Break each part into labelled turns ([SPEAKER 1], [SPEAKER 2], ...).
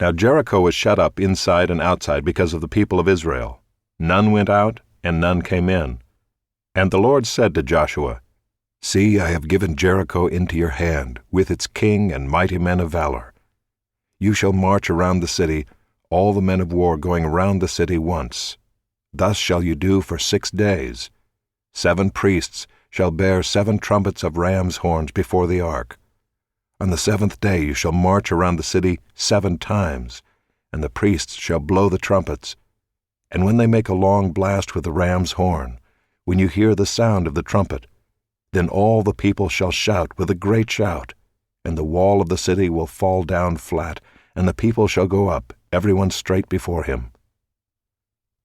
[SPEAKER 1] Now Jericho was shut up inside and outside because of the people of Israel. None went out, and none came in. And the Lord said to Joshua, See, I have given Jericho into your hand, with its king and mighty men of valor. You shall march around the city, all the men of war going around the city once. Thus shall you do for 6 days. 7 priests shall bear 7 trumpets of ram's horns before the ark. On the 7th day you shall march around the city 7 times, and the priests shall blow the trumpets. And when they make a long blast with the ram's horn, when you hear the sound of the trumpet, then all the people shall shout with a great shout, and the wall of the city will fall down flat, and the people shall go up, everyone straight before him.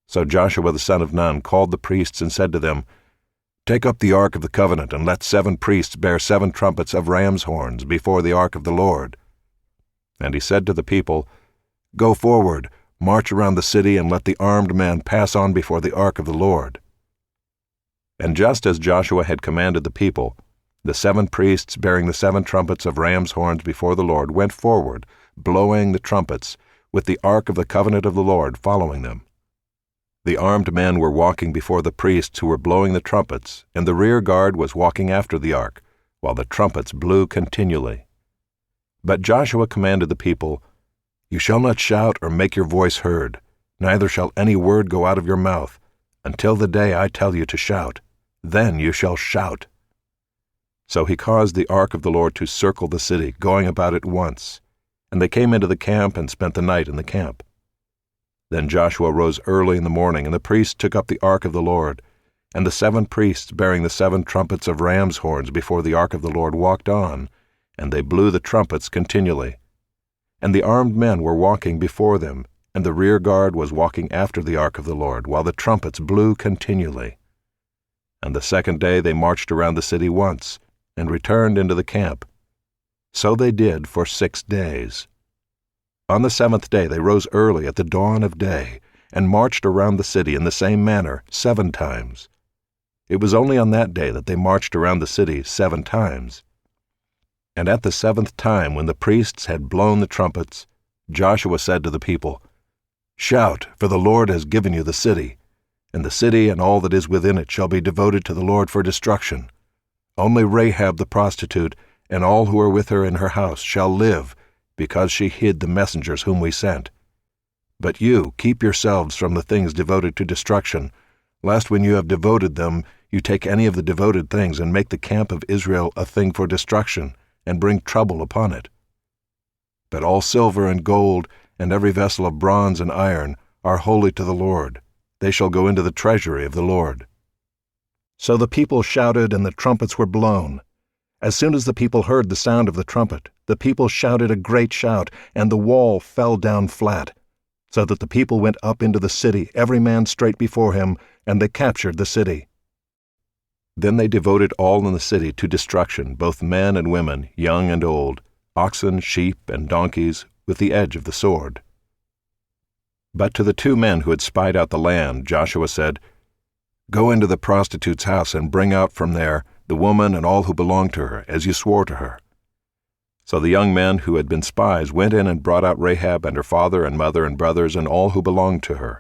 [SPEAKER 1] So Joshua the son of Nun called the priests and said to them, Take up the ark of the covenant, and let 7 priests bear 7 trumpets of ram's horns before the ark of the Lord. And he said to the people, Go forward, march around the city, and let the armed men pass on before the ark of the Lord. And just as Joshua had commanded the people, the 7 priests bearing the 7 trumpets of ram's horns before the Lord went forward, blowing the trumpets, with the ark of the covenant of the Lord following them. The armed men were walking before the priests who were blowing the trumpets, and the rear guard was walking after the ark, while the trumpets blew continually. But Joshua commanded the people, You shall not shout or make your voice heard, neither shall any word go out of your mouth, until the day I tell you to shout. Then you shall shout. So he caused the ark of the Lord to circle the city, going about it once. And they came into the camp and spent the night in the camp. Then Joshua rose early in the morning, and the priests took up the ark of the Lord. And the 7 priests bearing the 7 trumpets of ram's horns before the ark of the Lord walked on, and they blew the trumpets continually. And the armed men were walking before them, and the rear guard was walking after the ark of the Lord, while the trumpets blew continually. And the 2nd day they marched around the city once, and returned into the camp. So they did for 6 days. On the 7th day they rose early at the dawn of day, and marched around the city in the same manner 7 times. It was only on that day that they marched around the city 7 times. And at the 7th time, when the priests had blown the trumpets, Joshua said to the people, Shout, for the Lord has given you the city, and the city and all that is within it shall be devoted to the Lord for destruction. Only Rahab the prostitute and all who are with her in her house shall live, because she hid the messengers whom we sent. But you keep yourselves from the things devoted to destruction, lest when you have devoted them you take any of the devoted things and make the camp of Israel a thing for destruction, and bring trouble upon it. But all silver and gold, and every vessel of bronze and iron, are holy to the Lord. They shall go into the treasury of the Lord. So the people shouted, and the trumpets were blown. As soon as the people heard the sound of the trumpet, the people shouted a great shout, and the wall fell down flat, so that the people went up into the city, every man straight before him, and they captured the city. Then they devoted all in the city to destruction, both men and women, young and old, oxen, sheep, and donkeys, with the edge of the sword. But to the 2 men who had spied out the land, Joshua said, Go into the prostitute's house and bring out from there the woman and all who belong to her, as you swore to her. So the young men who had been spies went in and brought out Rahab and her father and mother and brothers and all who belonged to her.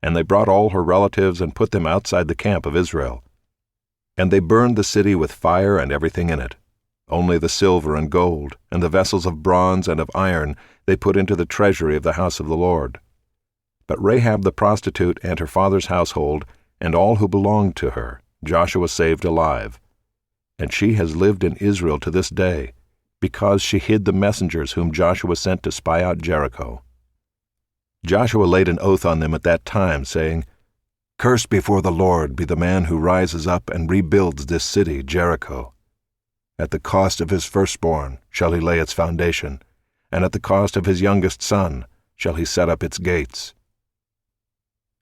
[SPEAKER 1] And they brought all her relatives and put them outside the camp of Israel. And they burned the city with fire and everything in it. Only the silver and gold, and the vessels of bronze and of iron, they put into the treasury of the house of the Lord. But Rahab the prostitute and her father's household, and all who belonged to her, Joshua saved alive. And she has lived in Israel to this day, because she hid the messengers whom Joshua sent to spy out Jericho. Joshua laid an oath on them at that time, saying, Cursed before the Lord be the man who rises up and rebuilds this city, Jericho. At the cost of his firstborn shall he lay its foundation, and at the cost of his youngest son shall he set up its gates.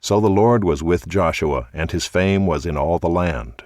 [SPEAKER 1] So the Lord was with Joshua, and his fame was in all the land.